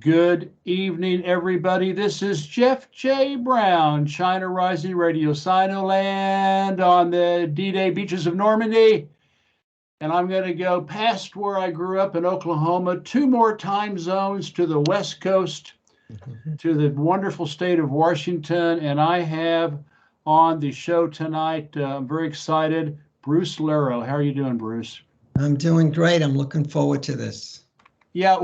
Good evening, everybody. This is Jeff J. Brown, China Rising Radio Sinoland on the D-Day beaches of Normandy. And I'm going to go past where I grew up in Oklahoma, 2 more time zones to the West Coast, to the wonderful state of Washington. And I have on the show tonight, I'm very excited, Bruce Lerro. How are you doing, Bruce? I'm doing great. I'm looking forward to this. Yeah,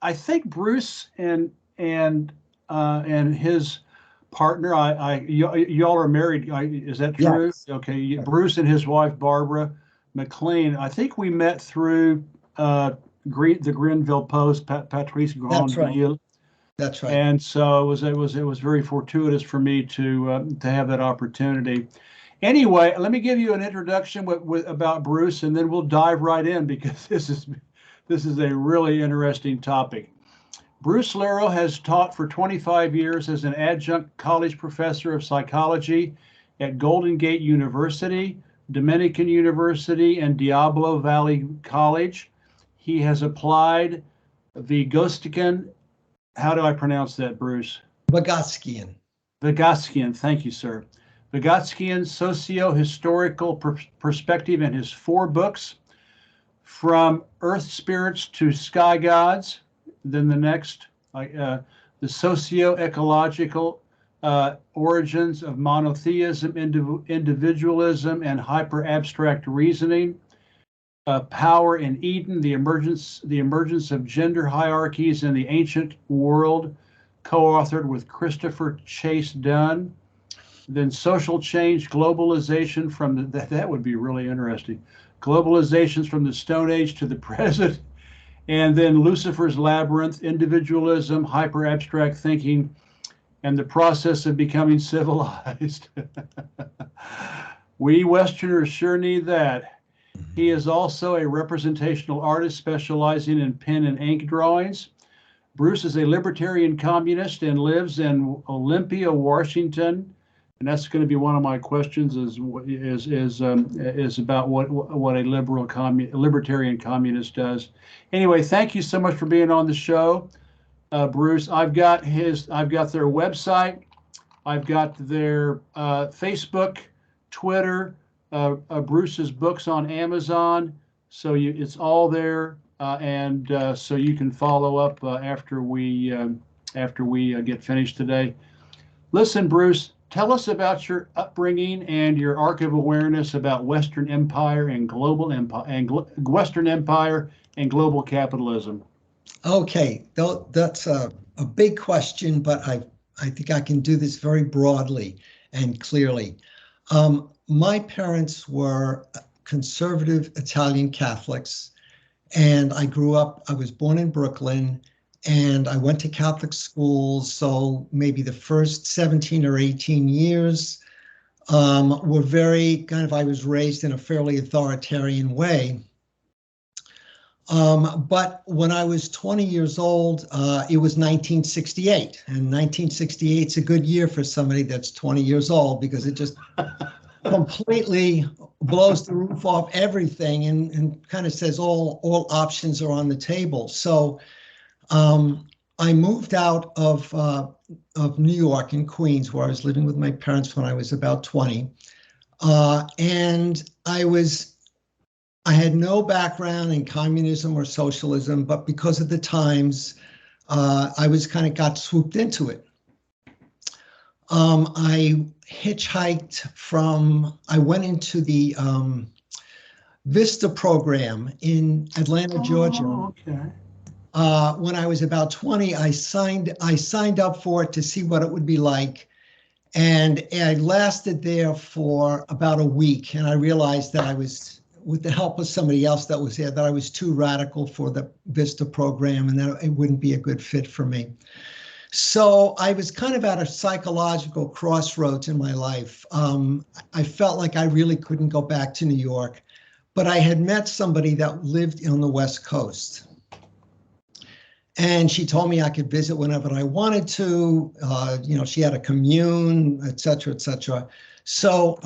I think Bruce and his partner, y'all are married. Is that true? Yes. Okay, Bruce and his wife Barbara McLean. I think we met through the Greenville Post, Patrice Grandville. That's right. And so it was very fortuitous for me to have that opportunity. Anyway, let me give you an introduction about Bruce, and then we'll dive right in because this is a really interesting topic. Bruce Lerro has taught for 25 years as an adjunct college professor of psychology at Golden Gate University, Dominican University, and Diablo Valley College. He has applied Vygotsky. How do I pronounce that, Bruce? Vygotsky. Vygotsky, thank you, sir. Vygotsky socio-historical perspective in his 4 books, From Earth Spirits to Sky Gods. Then the next, the socio-ecological origins of monotheism, individualism, and hyper-abstract reasoning. Power in Eden, the emergence of gender hierarchies in the ancient world, co-authored with Christopher Chase Dunn. Then social change, globalization from that would be really interesting. Globalizations from the Stone Age to the present. And then Lucifer's Labyrinth, individualism, hyper-abstract thinking, and the process of becoming civilized. We Westerners sure need that. He is also a representational artist specializing in pen and ink drawings. Bruce is a libertarian communist and lives in Olympia, Washington. And that's going to be one of my questions is about what a libertarian communist does. Anyway, thank you so much for being on the show, Bruce. I've got their website, I've got their Facebook, Twitter, Bruce's books on Amazon. So it's all there, and so you can follow up after we get finished today. Listen, Bruce. Tell us about your upbringing and your arc of awareness about Western Empire and global empire and Western Empire and global capitalism. Okay, that's a big question, but I think I can do this very broadly and clearly. My parents were conservative Italian Catholics, and I was born in Brooklyn. And I went to Catholic schools, so maybe the first 17 or 18 years were very I was raised in a fairly authoritarian way. But when I was 20 years old, it was 1968. And 1968 is a good year for somebody that's 20 years old because it just completely blows the roof off everything and kind of says all options are on the table. So I moved out of New York in Queens, where I was living with my parents when I was about 20. And I had no background in communism or socialism, but because of the times, I was got swooped into it. I hitchhiked I went into the Vista program in Atlanta, Georgia. Oh, okay. When I was about 20, I signed up for it to see what it would be like. And I lasted there for about a week. And I realized that I was, with the help of somebody else that was there, that I was too radical for the Vista program and that it wouldn't be a good fit for me. So I was at a psychological crossroads in my life. I felt like I really couldn't go back to New York, but I had met somebody that lived on the West Coast. And she told me I could visit whenever I wanted to. She had a commune, et cetera, et cetera. So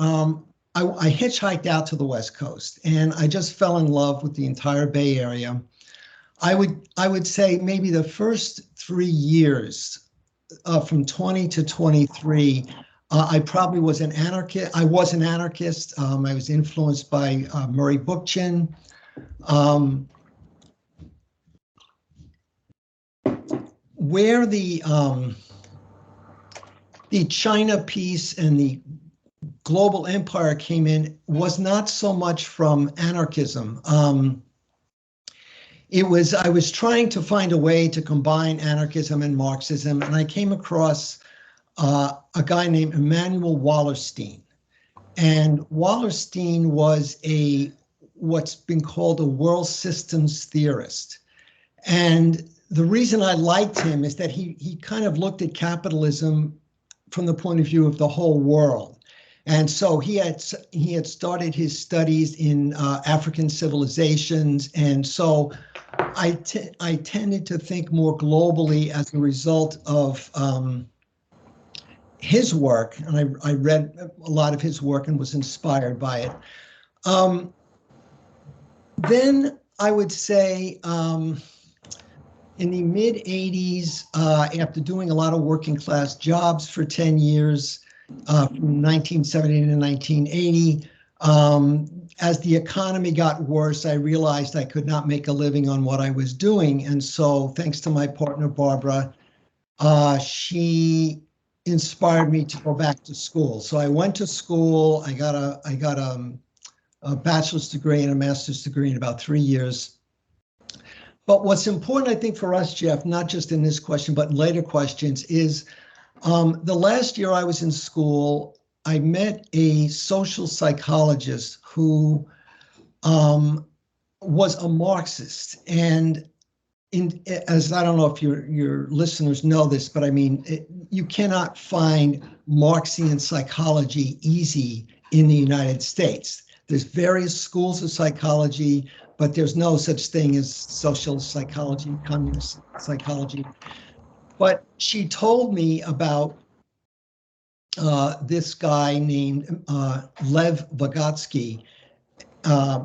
I hitchhiked out to the West Coast, and I just fell in love with the entire Bay Area. I would say maybe the first 3 years, from 20 to 23, I probably was an anarchist. I was an anarchist. I was influenced by Murray Bookchin. Where the China piece and the global empire came in was not so much from anarchism. I was trying to find a way to combine anarchism and Marxism, and I came across a guy named Emmanuel Wallerstein. And Wallerstein was what's been called a world systems theorist. And the reason I liked him is that he kind of looked at capitalism from the point of view of the whole world. And so he had started his studies in African civilizations. And so I tended to think more globally as a result of his work. And I read a lot of his work and was inspired by it. Then I would say in the mid 80s, after doing a lot of working class jobs for 10 years, from 1970 to 1980, as the economy got worse, I realized I could not make a living on what I was doing. And so thanks to my partner, Barbara, she inspired me to go back to school. So I went to school. I got a bachelor's degree and a master's degree in about 3 years. But what's important, I think, for us, Jeff, not just in this question, but in later questions, is the last year I was in school, I met a social psychologist who was a Marxist. And as I don't know if your listeners know this, but I mean, you cannot find Marxian psychology easy in the United States. There's various schools of psychology, but there's no such thing as social psychology, communist psychology. But she told me about this guy named Lev Vygotsky,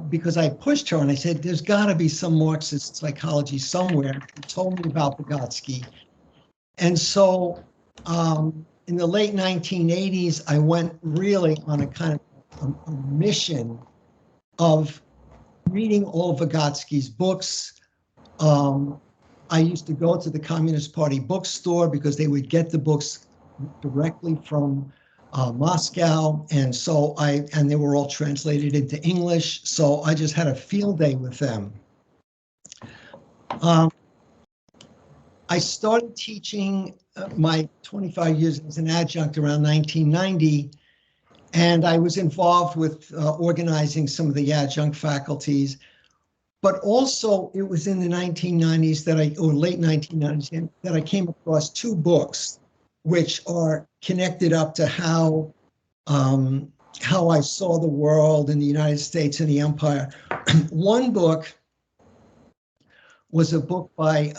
because I pushed her and I said, there's got to be some Marxist psychology somewhere. She told me about Vygotsky. And so in the late 1980s, I went really on a kind of a mission of reading all of Vygotsky's books. I used to go to the Communist Party bookstore because they would get the books directly from Moscow, and so they were all translated into English. So I just had a field day with them. I started teaching my 25 years as an adjunct around 1990, and I was involved with organizing some of the adjunct faculties. But also, it was in the 1990s or late 1990s, that I came across two books which are connected up to how I saw the world in the United States and the empire. One book was a book by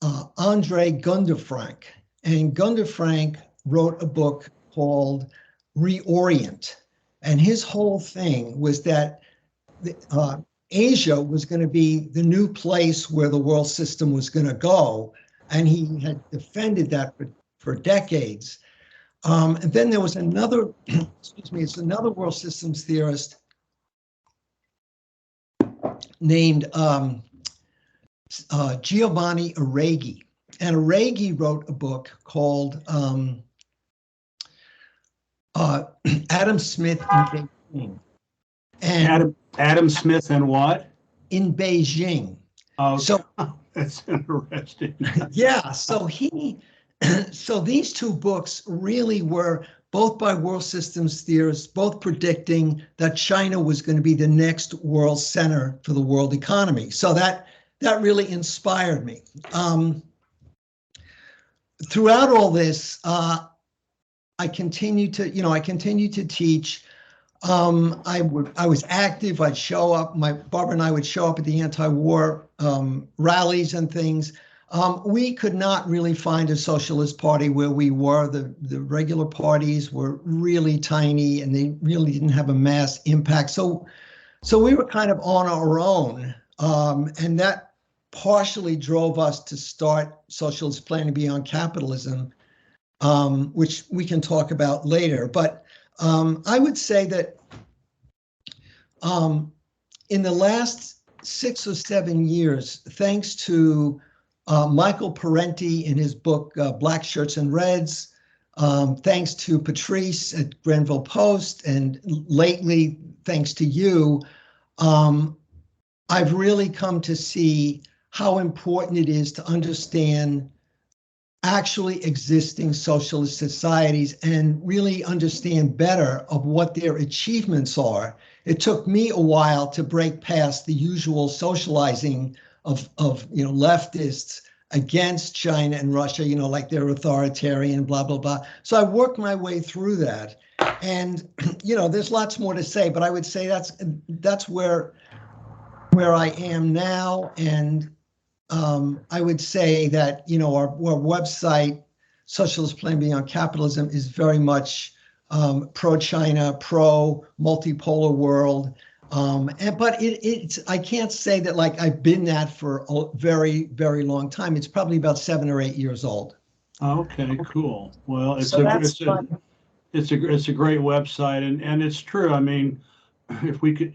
Andre Gunderfrank, and Gunderfrank wrote a book called Reorient, and his whole thing was that Asia was going to be the new place where the world system was going to go. And he had defended that for decades. And then there was another, it's another world systems theorist named Giovanni Arrighi. And Arrighi wrote a book called Adam Smith in Beijing. And Adam Smith and what? In Beijing. Oh, so that's interesting. Yeah, so these two books really were both by world systems theorists, both predicting that China was going to be the next world center for the world economy. So that really inspired me. Throughout all this, I continued to teach. I was active. I'd show up. Barbara and I would show up at the anti-war rallies and things. We could not really find a socialist party where we were. The regular parties were really tiny, and they really didn't have a mass impact. So we were kind of on our own. And that partially drove us to start Socialist Planning Beyond Capitalism, which we can talk about later. But I would say that in the last 6 or 7 years, thanks to Michael Parenti in his book, Black Shirts and Reds, thanks to Patrice at Grenville Post, and lately, thanks to you, I've really come to see how important it is to understand actually existing socialist societies and really understand better of what their achievements are. It took me a while to break past the usual socializing of leftists against China and Russia, like they're authoritarian, blah, blah, blah. So I worked my way through that. And, there's lots more to say, but I would say that's where I am now. And I would say that, our website, Socialist Plan Beyond Capitalism, is very much pro-China, pro-multipolar world. But it's I can't say that like I've been that for a very, very long time. It's probably about 7 or 8 years old. Okay, cool. Well, it's So a great website, and it's true. I mean, if we could,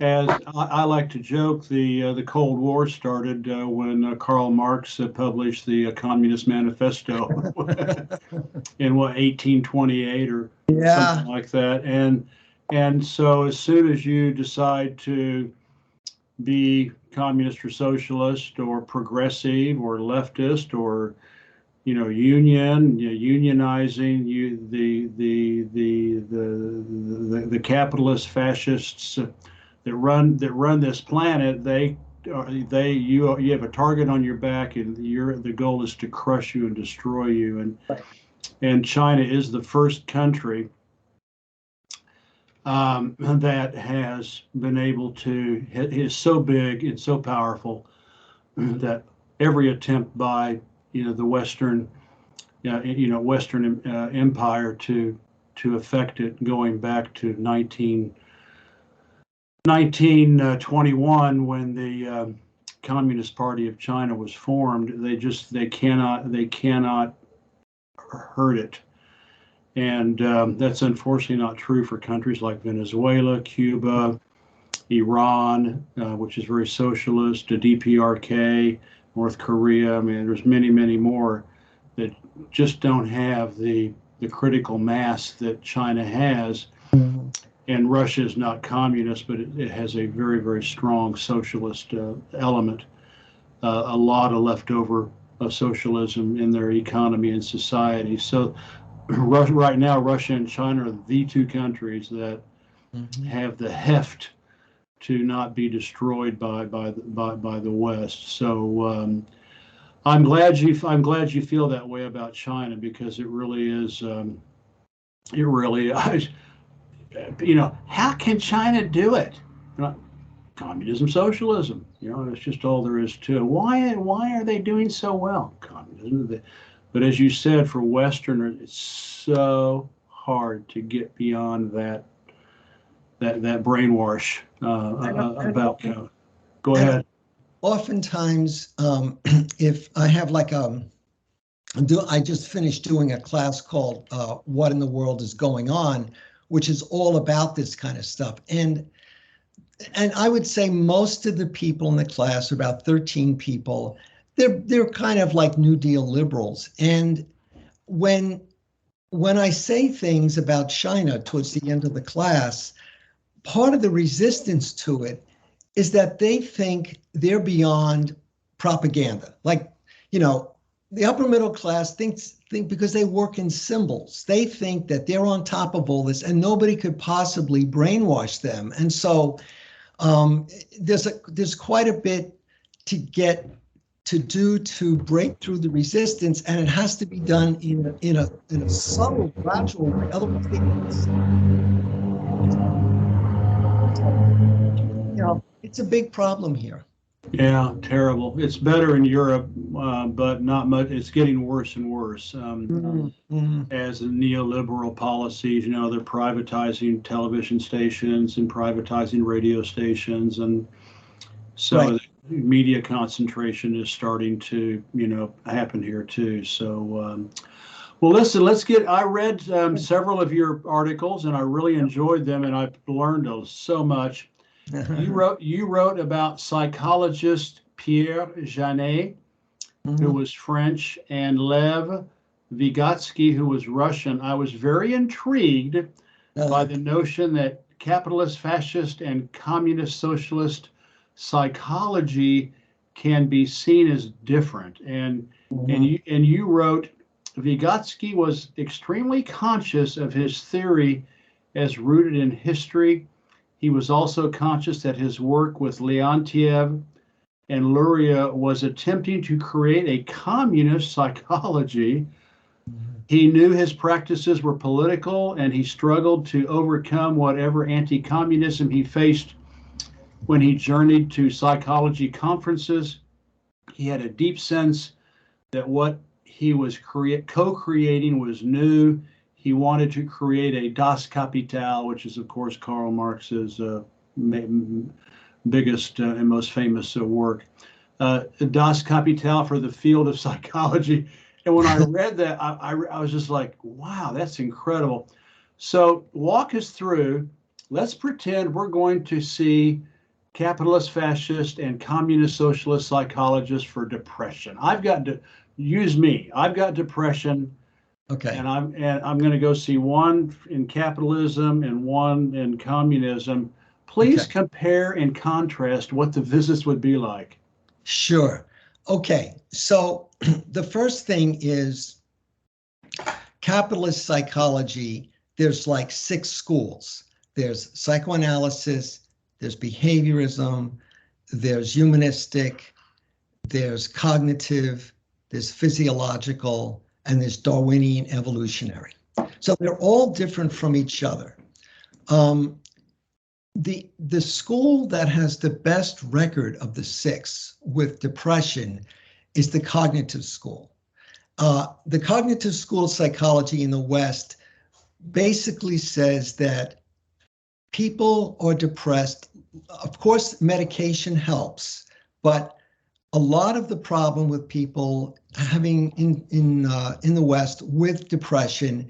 as I like to joke, the Cold War started when Karl Marx published the Communist Manifesto in 1828 or something like that, and so as soon as you decide to be communist or socialist or progressive or leftist or unionizing the capitalist fascists that run this planet, you have a target on your back, and the goal is to crush you and destroy you. And China is the first country that has been able to, is so big and so powerful that every attempt by the Western empire to affect it, going back to 1921 when the Communist Party of China was formed, they cannot hurt it. And that's unfortunately not true for countries like Venezuela, Cuba, Iran, which is very socialist, the DPRK, North Korea. I mean, there's many, many more that just don't have the critical mass that China has. Mm-hmm. And Russia is not communist, but it has a very, very strong socialist element, a lot of leftover socialism in their economy and society. So right now, Russia and China are the two countries that have the heft to not be destroyed by the West. So I'm glad you feel that way about China, because it really is. How can China do it? Communism, socialism. It's just all there is to it. Why are they doing so well? Communism. But as you said, for Westerners, it's so hard to get beyond that brainwash about. Go ahead. Oftentimes, if I have I just finished doing a class called "What in the World is Going On," which is all about this kind of stuff. And I would say most of the people in the class, about 13 people, they're kind of like New Deal liberals. And when I say things about China towards the end of the class, part of the resistance to it is that they think they're beyond propaganda. The upper middle class think because they work in symbols, they think that they're on top of all this and nobody could possibly brainwash them. And so there's quite a bit to do to break through the resistance, and it has to be done in a subtle, gradual way. Otherwise, it's a big problem here. Yeah, terrible. It's better in Europe, but not much. It's getting worse and worse. As the neoliberal policies, they're privatizing television stations and privatizing radio stations, and So Right. media concentration is starting to, happen here too. So, well, listen, I read several of your articles and I really enjoyed them and I've learned so much. You wrote about psychologist Pierre Janet, who was French, and Lev Vygotsky, who was Russian. I was very intrigued by the notion that capitalist, fascist, and communist socialist psychology can be seen as different. And you wrote Vygotsky was extremely conscious of his theory as rooted in history. He was also conscious that his work with Leontiev and Luria was attempting to create a communist psychology. He knew his practices were political and he struggled to overcome whatever anti-communism he faced when he journeyed to psychology conferences. He had a deep sense that what he was co-creating was new. He wanted to create a Das Kapital, which is, of course, Karl Marx's biggest and most famous work. Das Kapital for the field of psychology. And when I read that, I was just like, wow, that's incredible. So walk us through, let's pretend we're going to see capitalist, fascist, and communist socialist psychologists for depression. I've got depression. Okay. And I'm going to go see one in capitalism and one in communism. Please compare and contrast what the visits would be like. Sure. Okay. So the first thing is capitalist psychology. There's like 6 schools. There's psychoanalysis, there's behaviorism, there's humanistic, there's cognitive, there's physiological, and there's Darwinian evolutionary. So they're all different from each other. The school that has the best record of the 6 with depression is the cognitive school. The cognitive school of psychology in the West basically says that people are depressed. Of course, medication helps, but a lot of the problem with people having in the West with depression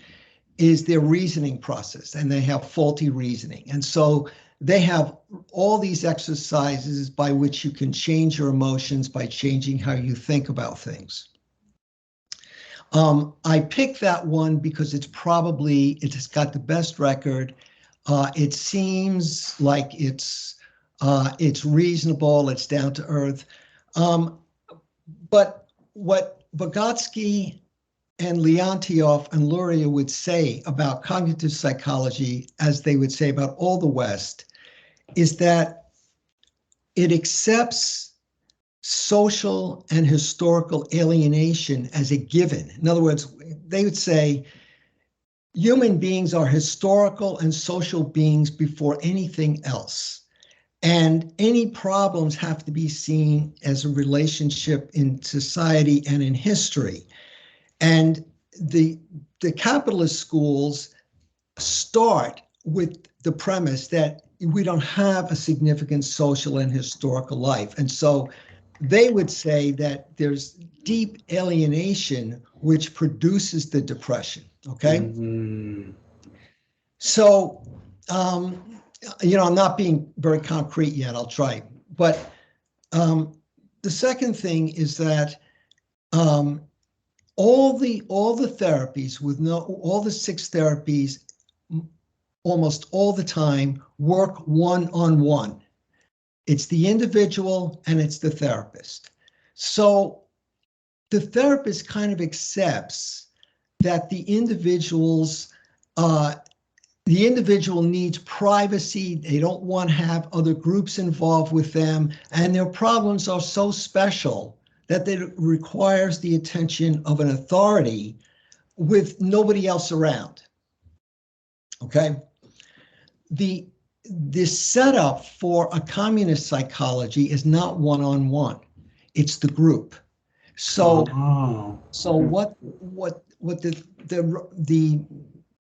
is their reasoning process, and they have faulty reasoning. And so they have all these exercises by which you can change your emotions by changing how you think about things. I picked that one because it has got the best record. It seems like it's reasonable, it's down to earth. But what Vygotsky and Leontiev and Luria would say about cognitive psychology, as they would say about all the West, is that it accepts social and historical alienation as a given. In other words, they would say human beings are historical and social beings before anything else. And any problems have to be seen as a relationship in society and in history. And the capitalist schools start with the premise that we don't have a significant social and historical life. And so they would say that there's deep alienation which produces the depression, okay? Mm-hmm. So, I'm not being very concrete yet, I'll try. But the second thing is that all the therapies all the 6 therapies almost all the time work one-on-one. It's the individual and it's the therapist. So the therapist kind of accepts that the individual needs privacy. They don't want to have other groups involved with them, and their problems are so special that it requires the attention of an authority with nobody else around. Okay? The setup for a communist psychology is not one-on-one. It's the group. So what the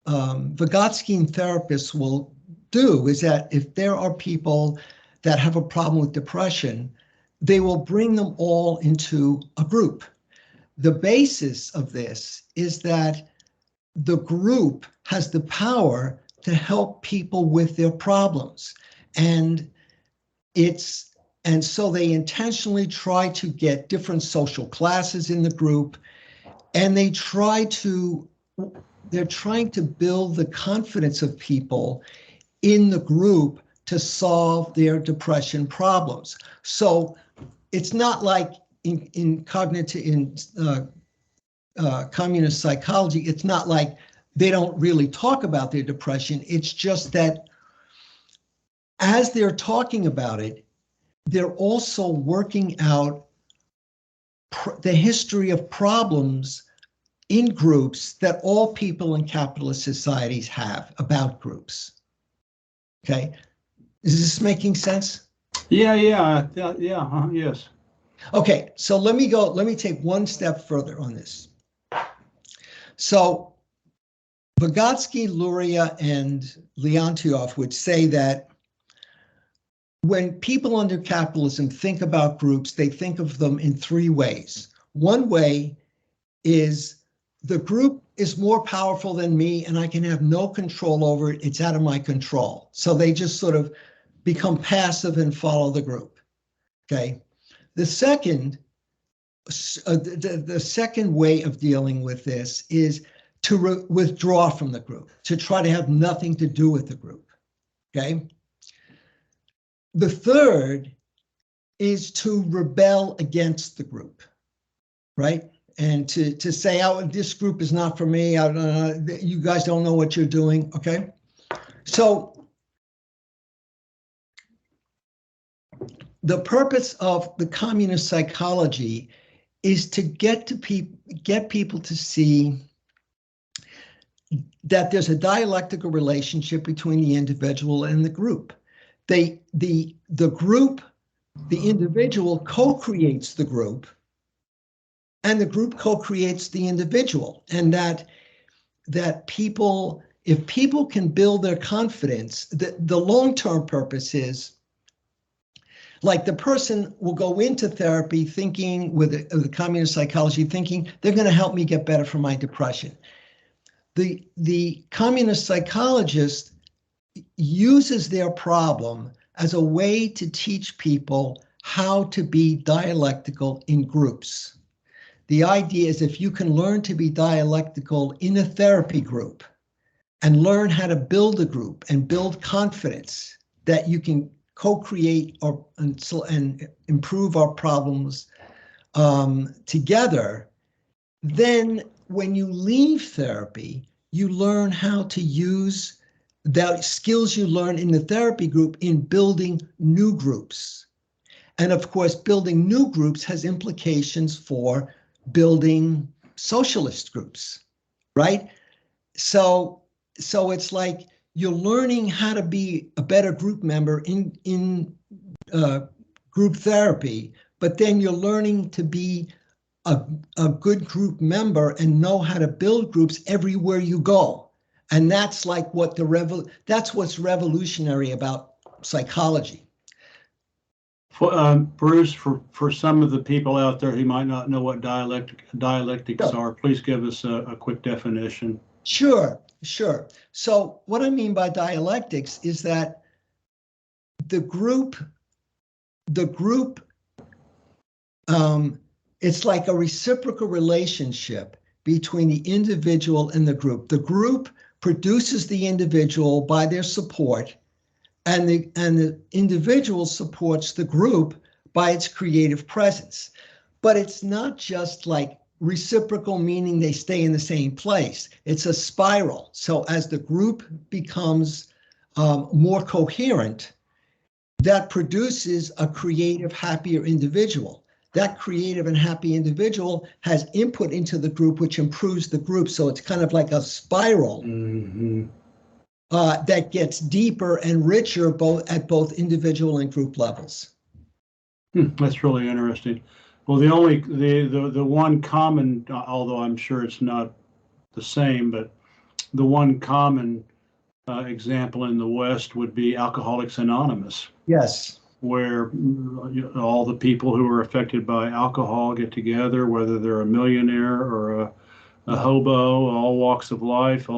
Vygotsky therapists will do is that if there are people that have a problem with depression, they will bring them all into a group. The basis of this is that the group has the power to help people with their problems. And so they intentionally try to get different social classes in the group, and they're trying to build the confidence of people in the group to solve their depression problems. So it's not like in communist psychology, it's not like they don't really talk about their depression. It's just that as they're talking about it, they're also working out the history of problems in groups that all people in capitalist societies have about groups. Okay, is this making sense? Yes. Okay, so let me take one step further on this. So Vygotsky, Luria, and Leontief would say that when people under capitalism think about groups, they think of them in three ways. One way is the group is more powerful than me and I can have no control over it. It's out of my control. So they just sort of become passive and follow the group. Okay. The second way of dealing with this is to withdraw from the group, to try to have nothing to do with the group. Okay. The third is to rebel against the group, right? And to say, oh, this group is not for me. You guys don't know what you're doing, okay? So the purpose of the communist psychology is to get people to see that there's a dialectical relationship between the individual and the group. The group, the individual co-creates the group, and the group co-creates the individual, and that people, if people can build their confidence, the long-term purpose is, like, the person will go into therapy thinking, with the communist psychology, thinking they're going to help me get better from my depression. The communist psychologist uses their problem as a way to teach people how to be dialectical in groups. The idea is, if you can learn to be dialectical in a therapy group and learn how to build a group and build confidence that you can co-create and improve our problems together, then when you leave therapy, you learn how to use the skills you learn in the therapy group in building new groups. And of course, building new groups has implications for building socialist groups, right? So it's like you're learning how to be a better group member in group therapy, but then you're learning to be a good group member and know how to build groups everywhere you go. And that's like that's what's revolutionary about psychology. Bruce, for some of the people out there who might not know what dialectics are, please give us a quick definition. Sure. So what I mean by dialectics is that the group, it's like a reciprocal relationship between the individual and the group. The group produces the individual by their support, and the individual supports the group by its creative presence. But it's not just like reciprocal, meaning they stay in the same place. It's a spiral. So as the group becomes more coherent, that produces a creative, happier individual. That creative and happy individual has input into the group, which improves the group. So it's kind of like a spiral that gets deeper and richer at both individual and group levels. That's really interesting. Well, the one common, although I'm sure it's not the same, but the one common example in the West would be Alcoholics Anonymous. Yes. where all the people who are affected by alcohol get together, whether they're a millionaire or a hobo, all walks of life,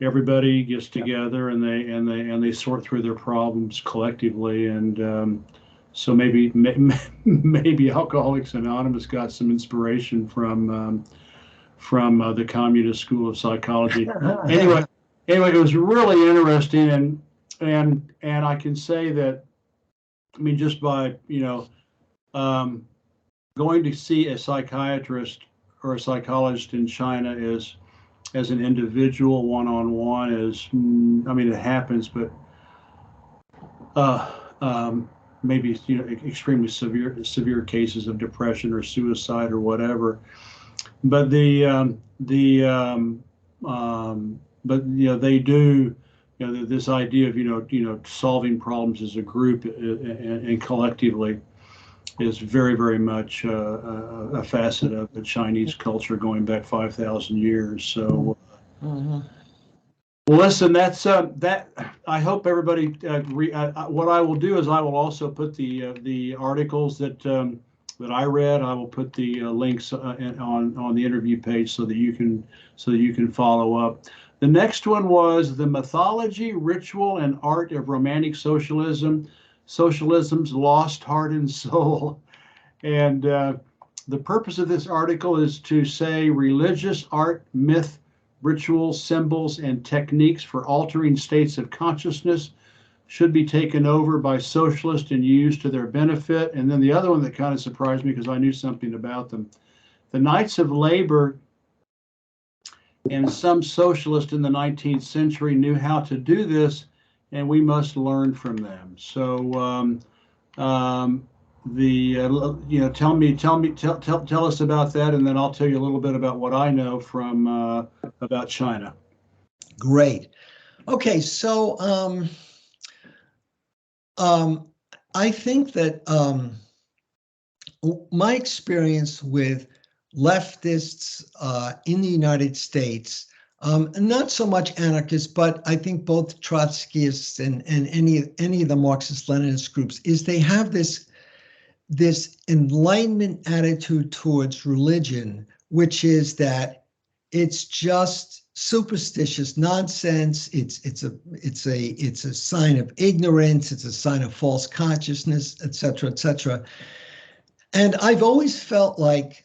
everybody gets together and they sort through their problems collectively. And so maybe Alcoholics Anonymous got some inspiration from the Communist School of Psychology. Anyway, it was really interesting, and I can say that, I mean, just by going to see a psychiatrist or a psychologist in China as an individual, one-on-one, is, I mean, it happens, but maybe extremely severe cases of depression or suicide or whatever. But but they do, this idea of solving problems as a group and collectively is very, very much a facet of the Chinese culture going back 5,000 years. So, well, listen, that's that. I hope everybody. What I will do is I will also put the articles that I read. I will put the links on the interview page so that you can follow up. The next one was The Mythology, Ritual, and Art of Romantic Socialism, Socialism's Lost Heart and Soul. And the purpose of this article is to say religious art, myth, rituals, symbols, and techniques for altering states of consciousness should be taken over by socialists and used to their benefit. And then the other one that kind of surprised me because I knew something about them. The Knights of Labor and some socialists in the 19th century knew how to do this, and we must learn from them. So tell us about that, and then I'll tell you a little bit about what I know from about China. Great. Okay, so I think that my experience with leftists in the United States, not so much anarchists, but I think both Trotskyists and any of the Marxist-Leninist groups, is they have this Enlightenment attitude towards religion, which is that it's just superstitious nonsense. It's a sign of ignorance. It's a sign of false consciousness, et cetera, et cetera. And I've always felt like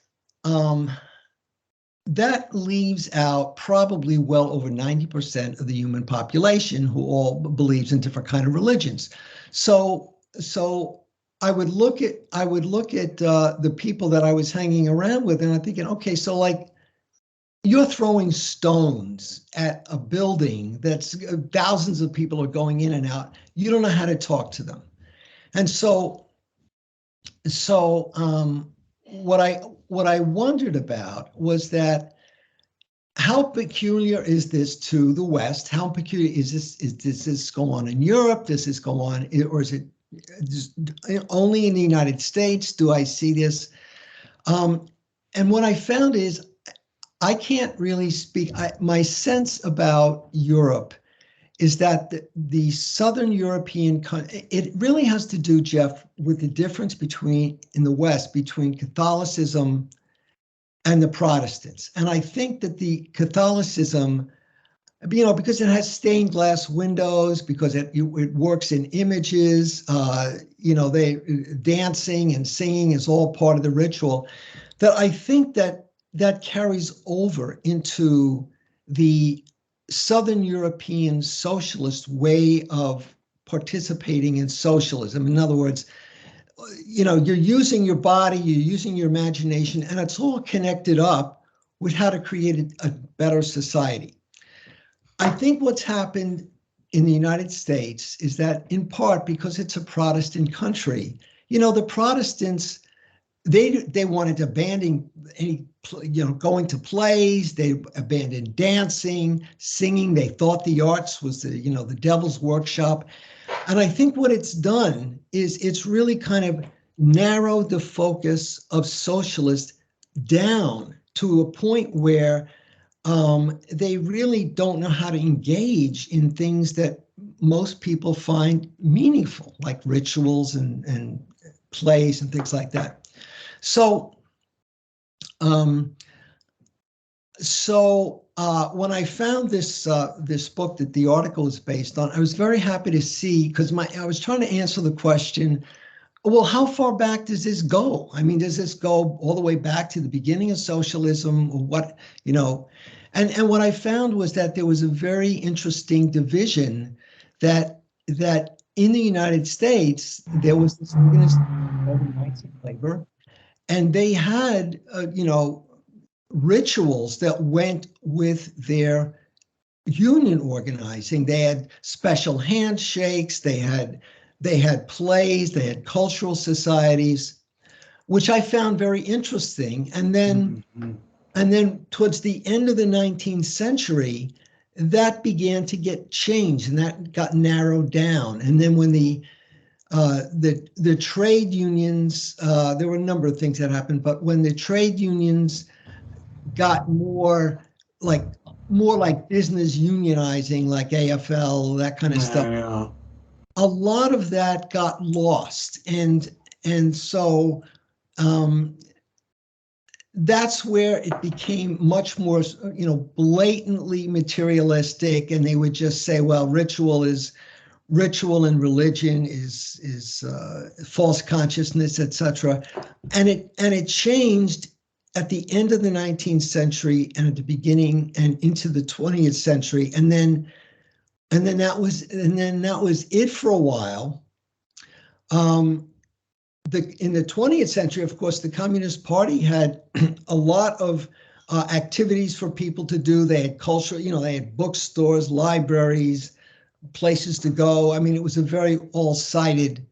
that leaves out probably well over 90% of the human population who all believes in different kind of religions. So I would look at the people that I was hanging around with, and I'm thinking, okay, so like you're throwing stones at a building that's thousands of people are going in and out. You don't know how to talk to them, and so what I wondered about was that how peculiar is this to the West? How peculiar is this? Does this go on in Europe? Does this go on, or is it just only in the United States? Do I see this? And what I found is I can't really speak. My sense about Europe is that the Southern European, it really has to do, Jeff, with the difference in the West between Catholicism and the Protestants. And I think that the Catholicism, because it has stained glass windows, because it works in images, they dancing and singing is all part of the ritual, that I think that carries over into the Southern European socialist way of participating in socialism. In other words, you're using your body, you're using your imagination, and it's all connected up with how to create a better society. I think what's happened in the United States is that, in part because it's a Protestant country, the Protestants, they wanted to abandon going to plays. They abandoned dancing, singing. They thought the arts was the devil's workshop. And I think what it's done is it's really kind of narrowed the focus of socialists down to a point where they really don't know how to engage in things that most people find meaningful, like rituals and plays and things like that. So, when I found this this book that the article is based on, I was very happy to see, because I was trying to answer the question, well, how far back does this go? I mean, does this go all the way back to the beginning of socialism, or what, you know? And what I found was that there was a very interesting division that in the United States, there was this organization called the Knights of Labor, and they had, rituals that went with their union organizing. They had special handshakes, they had plays, they had cultural societies, which I found very interesting. And then towards the end of the 19th century, that began to get changed and that got narrowed down. And then when the trade unions, there were a number of things that happened, but when the trade unions got more like business unionizing, like AFL, that kind of stuff, Yeah. a lot of that got lost. And so that's where it became much more, blatantly materialistic. And they would just say, well, ritual and religion is false consciousness, etc. And it changed at the end of the 19th century and at the beginning and into the 20th century. And then that was it for a while. In the 20th century, of course, the Communist Party had a lot of activities for people to do. They had culture, they had bookstores, libraries, places to go. I mean, it was a very all-sided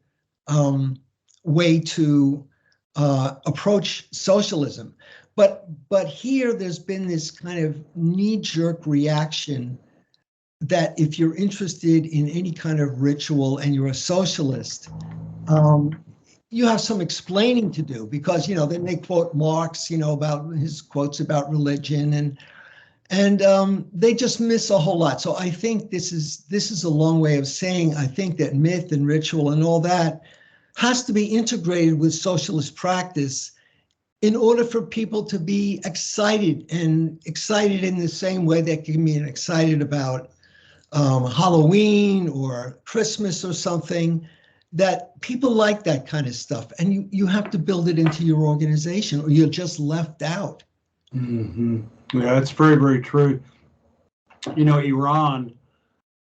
way to approach socialism. But here there's been this kind of knee-jerk reaction that if you're interested in any kind of ritual and you're a socialist, you have some explaining to do, because then they quote Marx, about his quotes about religion, and they just miss a whole lot. So I think this is a long way of saying I think that myth and ritual and all that has to be integrated with socialist practice in order for people to be excited in the same way they can be excited about Halloween or Christmas or something. That people like that kind of stuff, and you have to build it into your organization or you're just left out. Mm-hmm. Yeah, that's very, very true. Iran,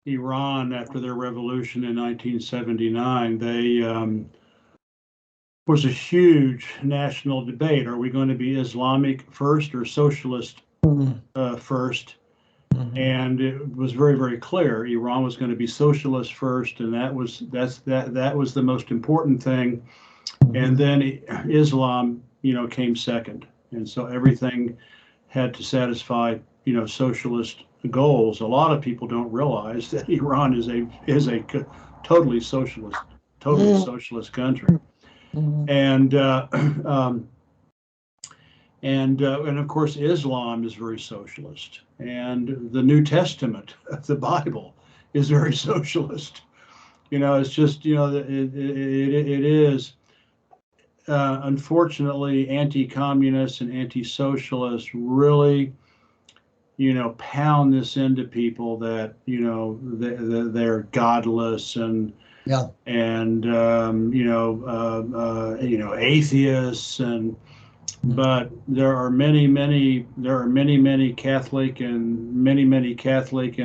after their revolution in 1979, they was a huge national debate. Are we going to be Islamic first or socialist first? Mm-hmm. And it was very, very clear Iran was going to be socialist first, and that was the most important thing. Mm-hmm. And then Islam, came second, and so everything had to satisfy, socialist goals. A lot of people don't realize that Iran is a totally socialist country, mm-hmm. And of course Islam is very socialist, and the New Testament, the Bible, is very socialist. It's just it is. Unfortunately, anti-communists and anti-socialists really, pound this into people that they're godless and atheists, and but there are many Catholic and many Catholic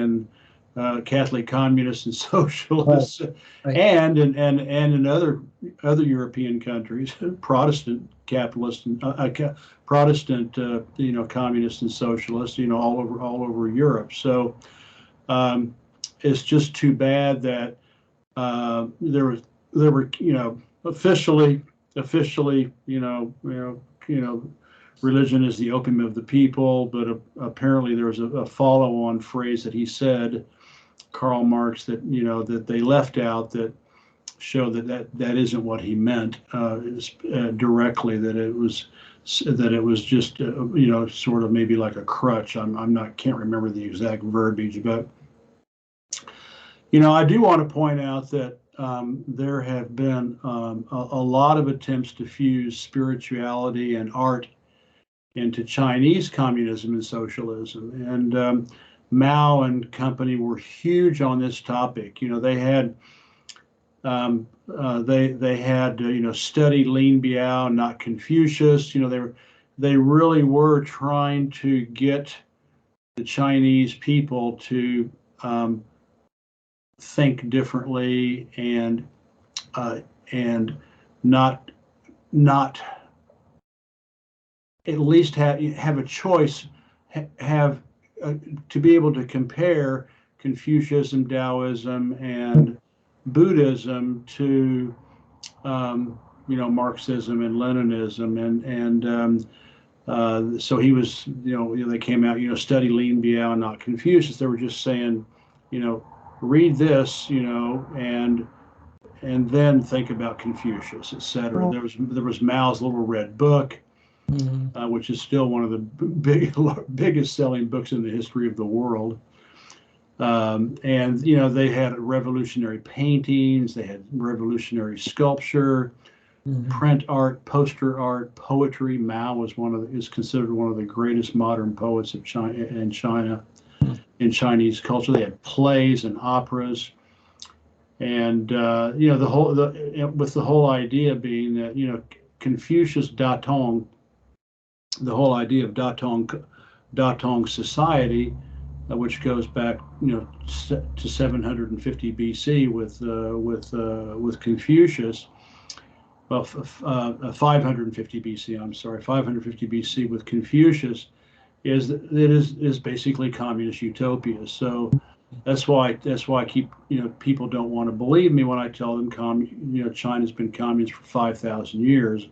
communists and socialists, right. and in other European countries, Protestant capitalists and Protestant communists and socialists, all over Europe. So it's just too bad that there were officially religion is the opium of the people, but apparently there was a follow-on phrase that he said, Karl Marx, that that they left out that show that isn't what he meant directly. That it was just sort of maybe like a crutch. Can't remember the exact verbiage, but I do want to point out that there have been a lot of attempts to fuse spirituality and art into Chinese communism and socialism. And Mao and company were huge on this topic. They had studied Lin Biao, not Confucius. They really were trying to get the Chinese people to think differently and not at least have a choice, have to be able to compare Confucianism, Taoism, and Buddhism to Marxism and Leninism, and so he was they came out study Lin Biao, not Confucius. They were just saying read this and then think about Confucius, etc. There was Mao's Little Red Book, which is still one of the biggest selling books in the history of the world. And they had revolutionary paintings, they had revolutionary sculpture, print art, poster art, poetry. Mao is considered one of the greatest modern poets of China, in Chinese culture. They had plays and operas, and with the whole idea being that Confucius Datong, the whole idea of Datong society, which goes back to 750 BC with Confucius. Well, 550 BC. I'm sorry, 550 BC with Confucius is basically communist utopia. So that's why I keep people don't want to believe me when I tell them China's been communist for 5,000 years,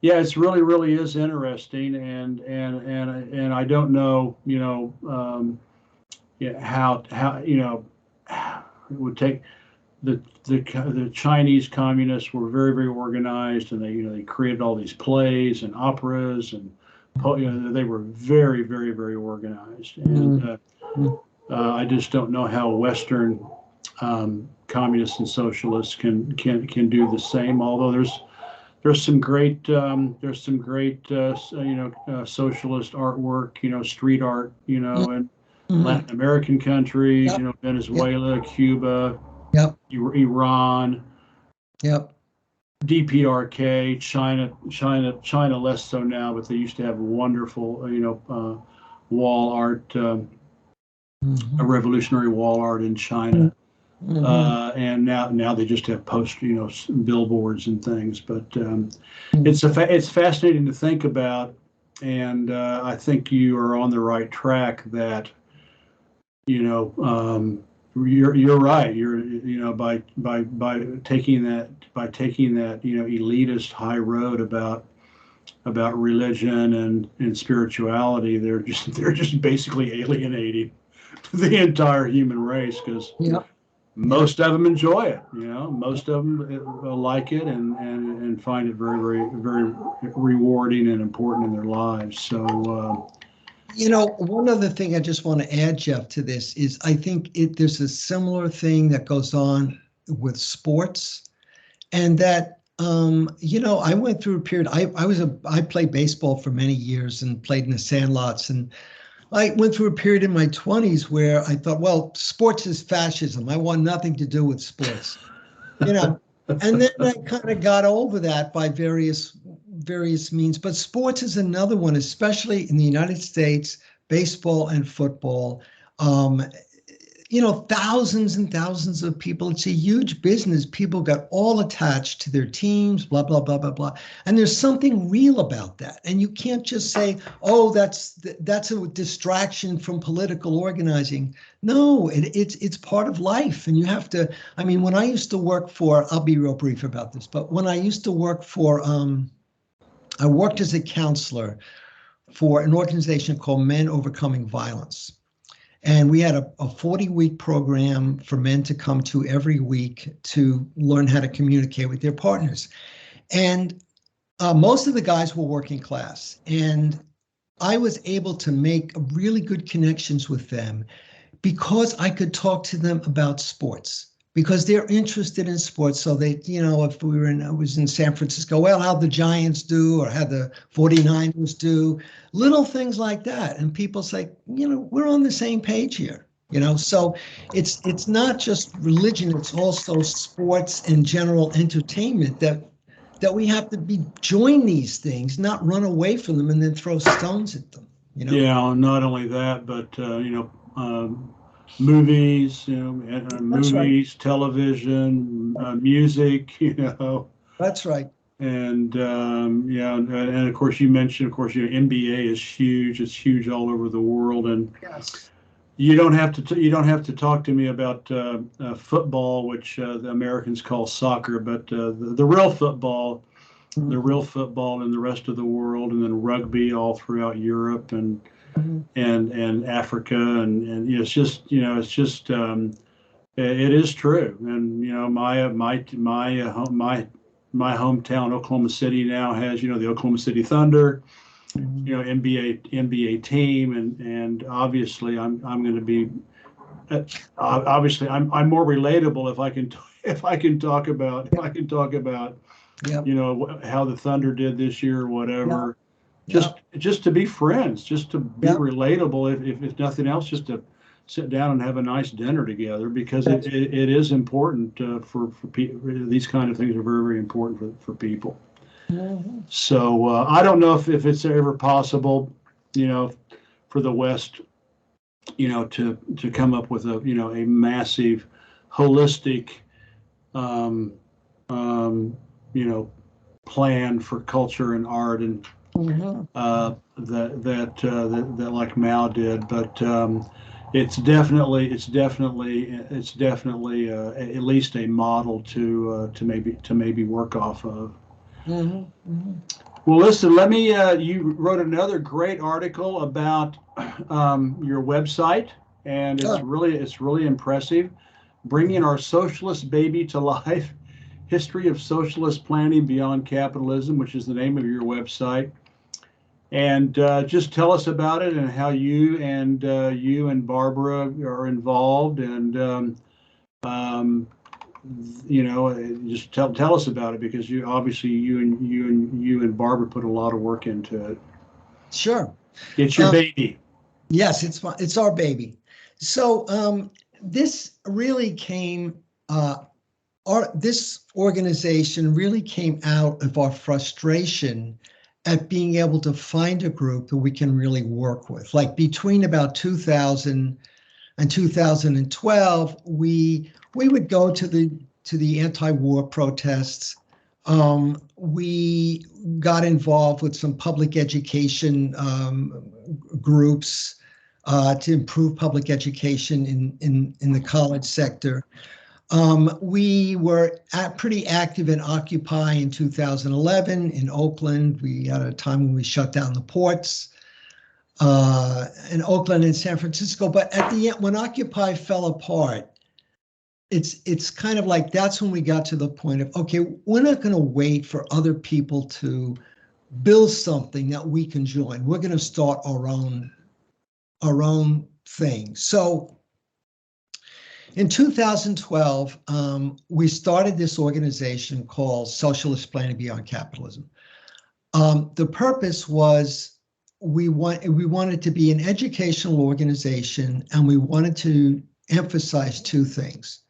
yeah, it's really is interesting, and I don't know how it would take. The Chinese communists were very organized, and they created all these plays and operas, and they were very organized. And I just don't know how Western communists and socialists can do the same. Although there's some great socialist artwork, street art, in Latin American countries, Venezuela, Cuba. Yep. Iran. Yep. DPRK, China less so now, but they used to have wonderful, wall art, a revolutionary wall art in China, and now they just have billboards and things. But it's fascinating to think about, and I think you are on the right track. That you're right. You're by taking that elitist high road about religion and spirituality, they're just basically alienating the entire human race, because most of them enjoy it. Most of them like it and find it very rewarding and important in their lives. So. One other thing I just want to add, Jeff, to this is I think there's a similar thing that goes on with sports, and that I went through a period. I played baseball for many years and played in the sandlots, and I went through a period in my 20s where I thought, well, sports is fascism. I want nothing to do with sports, and then I kind of got over that by various means. But sports is another one, especially in the United States, baseball and football. Thousands and thousands of people. It's a huge business. People got all attached to their teams, blah, blah, blah, blah, blah. And there's something real about that. And you can't just say, oh, that's a distraction from political organizing. No, it's part of life. And you have to, when I used to work for, I'll be real brief about this, but when I used to work for, I worked as a counselor for an organization called Men Overcoming Violence. And we had a 40-week program for men to come to every week to learn how to communicate with their partners. And most of the guys were working class. And I was able to make really good connections with them because I could talk to them about sports, because they're interested in sports. So they, if I was in San Francisco, well, how'd the Giants do, or how'd the 49ers do, little things like that. And people say, we're on the same page here, so it's not just religion, it's also sports and general entertainment that we have to join these things, not run away from them and then throw stones at them, Yeah, not only that, but movies, That's right. movies, television, music, That's right. and and of course you mentioned, NBA is huge. It's huge all over the world, and Yes. you don't have to talk to me about football, which the Americans call soccer, but the real football. The real football in the rest of the world, and then rugby all throughout Europe and and Africa, and it is true. And my hometown, Oklahoma City, now has the Oklahoma City Thunder, NBA team, and obviously I'm going to be obviously I'm more relatable if I can talk about Yep. how the Thunder did this year or whatever. Yep. Just to be friends, just to be Yep. relatable, if nothing else, just to sit down and have a nice dinner together, because it is important for people. These kind of things are very, very important for people. So I don't know if it's ever possible, for the West, to come up with a massive, holistic, plan for culture and art, and that like Mao did, but it's definitely at least a model to maybe work off of. Well, listen, let me. You wrote another great article about your website, and it's really impressive, bringing our socialist baby to life. History of Socialist Planning Beyond Capitalism, which is the name of your website. And just tell us about it, and how you and Barbara are involved, and just tell us about it, because you and Barbara put a lot of work into it. Sure. It's your baby. Yes, it's our baby. So this really came. This organization really came out of our frustration at being able to find a group that we can really work with. Like between about 2000 and 2012, we would go to the anti-war protests. We got involved with some public education groups to improve public education in the college sector. We were pretty active in Occupy in 2011 in Oakland. We had a time when we shut down the ports in Oakland and San Francisco. But at the end, when Occupy fell apart, it's kind of like that's when we got to the point of, okay, we're not going to wait for other people to build something that we can join. We're going to start our own thing. So in 2012, we started this organization called Socialist Planning Beyond Capitalism. The purpose was we wanted to be an educational organization, and we wanted to emphasize two things.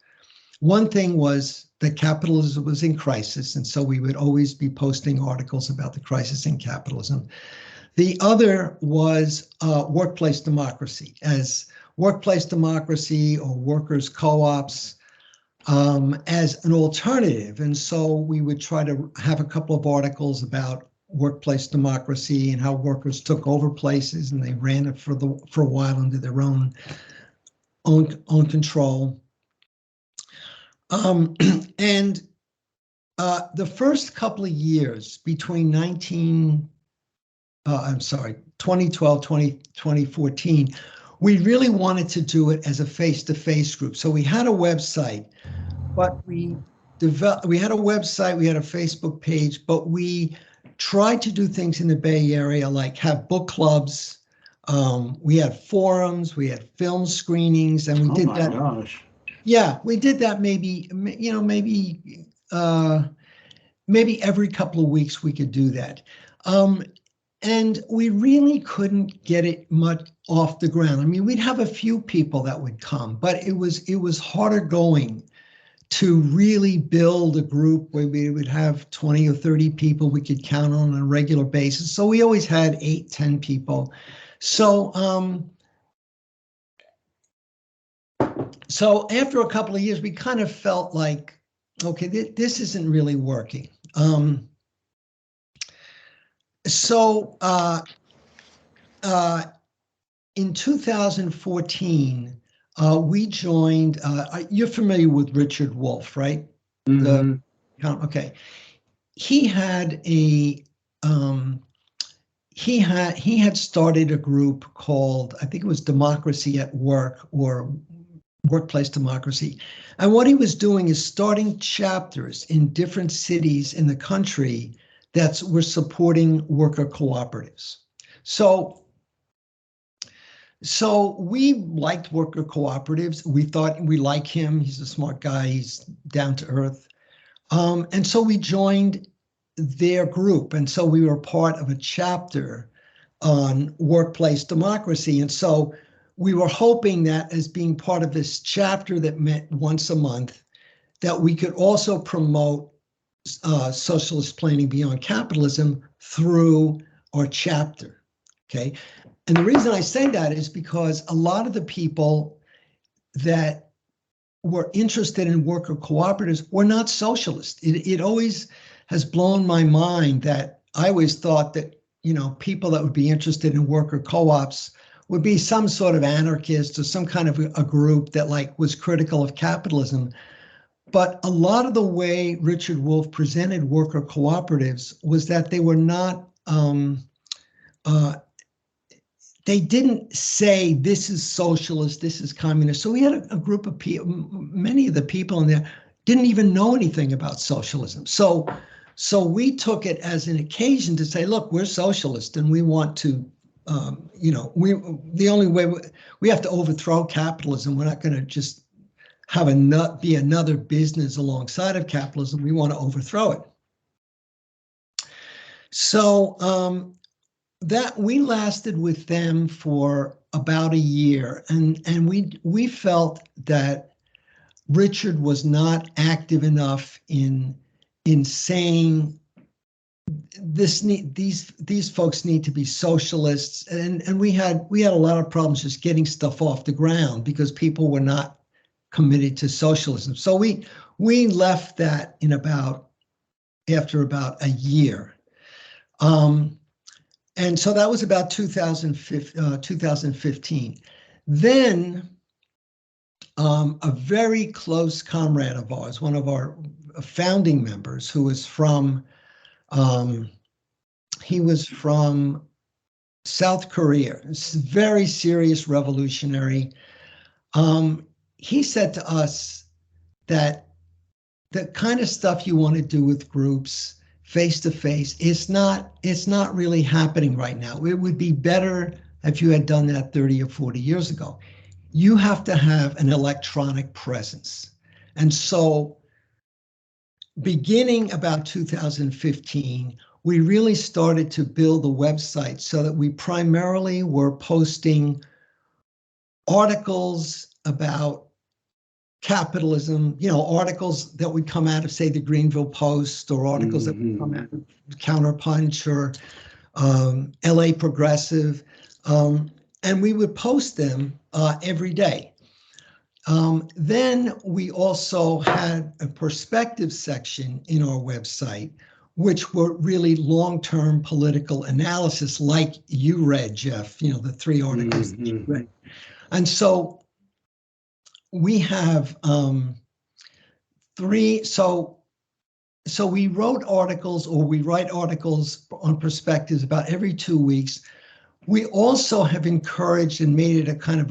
One thing was that capitalism was in crisis, and so we would always be posting articles about the crisis in capitalism. The other was workplace democracy, as workplace democracy or workers' co-ops as an alternative. And so we would try to have a couple of articles about workplace democracy and how workers took over places and they ran it for a while under their own control. And the first couple of years between 2012, 2014, we really wanted to do it as a face-to-face group. So we had a website, but we had a website, we had a Facebook page, but we tried to do things in the Bay Area, like have book clubs. We had forums, we had film screenings, and we did that. Oh my gosh. Yeah, we did that maybe every couple of weeks we could do that. And we really couldn't get it much off the ground. I mean, we'd have a few people that would come, but it was harder going to really build a group where we would have 20 or 30 people we could count on a regular basis. So we always had 8, 10 people. So after a couple of years, we kind of felt like, okay, this isn't really working. In 2014, we joined, you're familiar with Richard Wolff, right? Mm-hmm. Okay. He had started a group called, I think it was Democracy at Work, or Workplace Democracy. And what he was doing is starting chapters in different cities in the country that were supporting worker cooperatives. So we liked worker cooperatives. We thought we like him. He's a smart guy. He's down to earth. And so we joined their group. And so we were part of a chapter on workplace democracy. And so we were hoping that as being part of this chapter that met once a month, that we could also promote socialist planning beyond capitalism through our chapter, okay? And the reason I say that is because a lot of the people that were interested in worker cooperatives were not socialists. It always has blown my mind that I always thought that, people that would be interested in worker co-ops would be some sort of anarchist or some kind of a group that was critical of capitalism. But a lot of the way Richard Wolff presented worker cooperatives was that they were not, they didn't say this is socialist, this is communist. So we had a group of people, many of the people in there didn't even know anything about socialism. So we took it as an occasion to say, look, we're socialist and we want to, the only way we have to overthrow capitalism. We're not going to just have be another business alongside of capitalism. We want to overthrow it. So that we lasted with them for about a year, and we felt that Richard was not active enough in saying these folks need to be socialists, and we had a lot of problems just getting stuff off the ground because people were not committed to socialism. So we left that after about a year. And so that was about 2015. Then a very close comrade of ours, one of our founding members, who was from South Korea, very serious revolutionary. He said to us that the kind of stuff you want to do with groups face to face, it's not really happening right now. It would be better if you had done that 30 or 40 years ago. You have to have an electronic presence. And so beginning about 2015, we really started to build a website so that we primarily were posting articles about capitalism, articles that would come out of, say, the Greenville Post, or articles that would come out of Counterpunch or LA Progressive, and we would post them every day. Then we also had a perspective section in our website, which were really long-term political analysis, like you read, Jeff, the 3 articles that you read. And so we have 3, so we wrote articles, or we write articles on perspectives about every 2 weeks. We also have encouraged and made it a kind of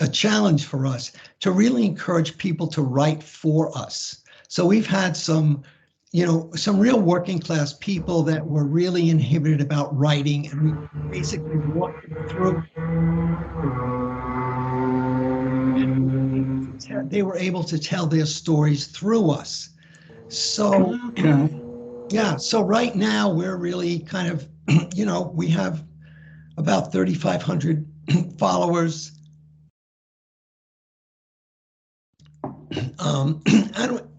a challenge for us to really encourage people to write for us. So we've had some some real working class people that were really inhibited about writing, and we basically walked them through. They were able to tell their stories through us. So, Okay. yeah, so right now we're really kind of, we have about 3,500 followers.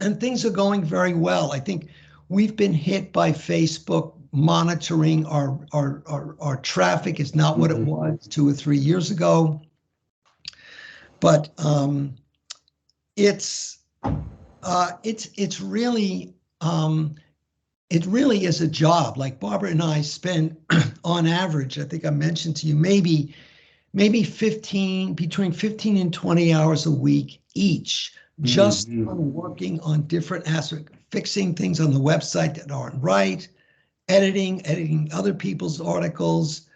And things are going very well. I think we've been hit by Facebook monitoring our traffic. Is not what it was 2 or 3 years ago. But it's really it really is a job. Like Barbara and I spend on average, I think I mentioned to you, maybe between 15 and 20 hours a week each, just on working on different aspects, fixing things on the website that aren't right, editing other people's articles,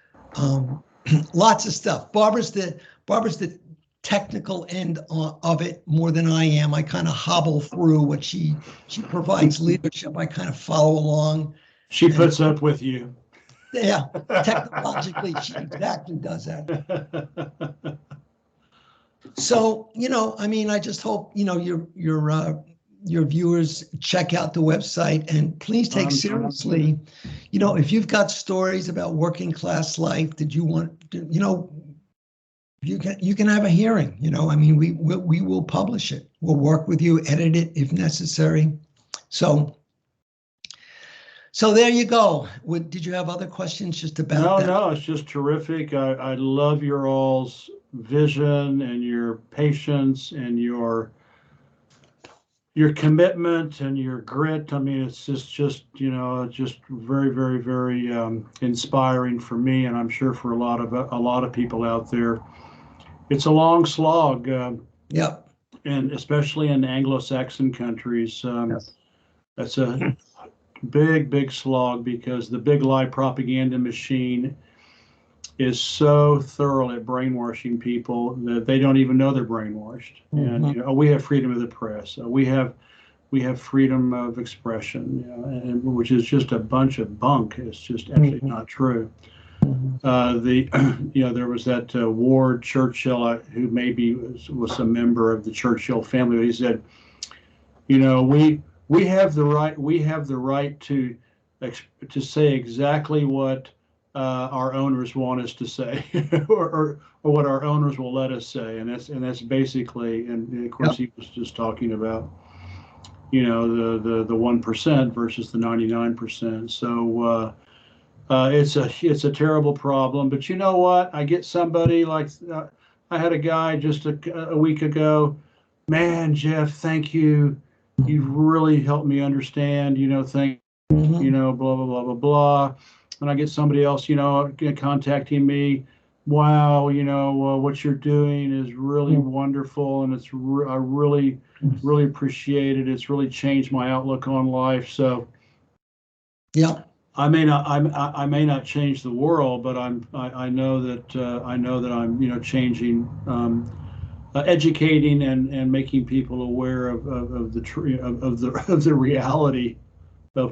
lots of stuff. Barbara's the technical end of it more than I am. I kind of hobble through what she provides leadership. I kind of follow along. She puts up with you. Yeah, technologically, she exactly does that. So, I just hope, your viewers check out the website, and please take seriously, if you've got stories about working class life that you want to, you can have a hearing, we will publish it. We'll work with you, edit it if necessary. So there you go. Did you have other questions just about that? No, it's just terrific. I love your all's vision and your patience and your commitment and your grit. I mean, it's just very, very, very inspiring for me, and I'm sure for a lot of people out there. It's a long slog. Yep. And especially in Anglo-Saxon countries, Yes. That's a big slog, because the big lie propaganda machine is so thorough at brainwashing people that they don't even know they're brainwashed. And we have freedom of the press. We have freedom of expression, and which is just a bunch of bunk. It's just absolutely not true. There was that Ward Churchill, who maybe was a member of the Churchill family, but he said, we have the right to say exactly what our owners want us to say, or what our owners will let us say, and that's basically, and of course he was just talking about the 1% versus the 99%. So it's a terrible problem. But you know what? I get somebody like I had a guy just a week ago. Man, Jeff, thank you. You've really helped me understand. Blah blah blah blah blah. And I get somebody else, contacting me. Wow, what you're doing is really wonderful, and I really appreciate it. It's really changed my outlook on life. So, yeah. I may not change the world, but I know that I'm changing, educating and making people aware of the reality of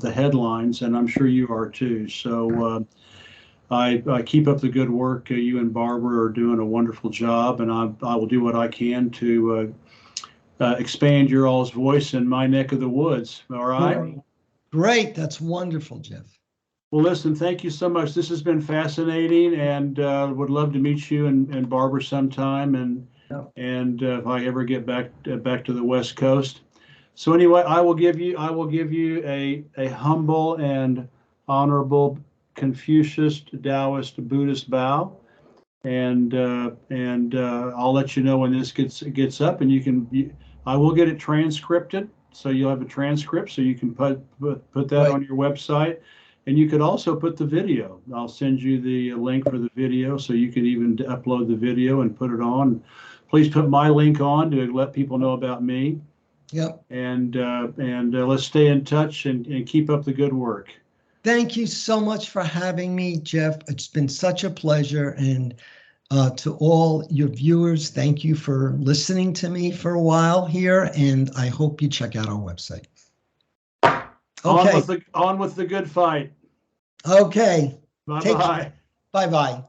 the headlines, and I'm sure you are too. So I keep up the good work. You and Barbara are doing a wonderful job, and I will do what I can to expand your all's voice in my neck of the woods. All right. Great. That's wonderful, Jeff. Well, listen, thank you so much. This has been fascinating, and would love to meet you and Barbara sometime, and if I ever get back to the West Coast. So anyway, I will give you a humble and honorable Confucius, Taoist, Buddhist bow, and I'll let you know when this gets up, and I will get it transcripted. So you'll have a transcript, so you can put that on your website, and you could also put the video. I'll send you the link for the video, so you can even upload the video and put it on. Please put my link on to let people know about me. Yep. And let's stay in touch and keep up the good work. Thank you so much for having me, Jeff. It's been such a pleasure, and To all your viewers, thank you for listening to me for a while here, and I hope you check out our website. Okay. On with the good fight. Okay. Bye-bye. Bye-bye.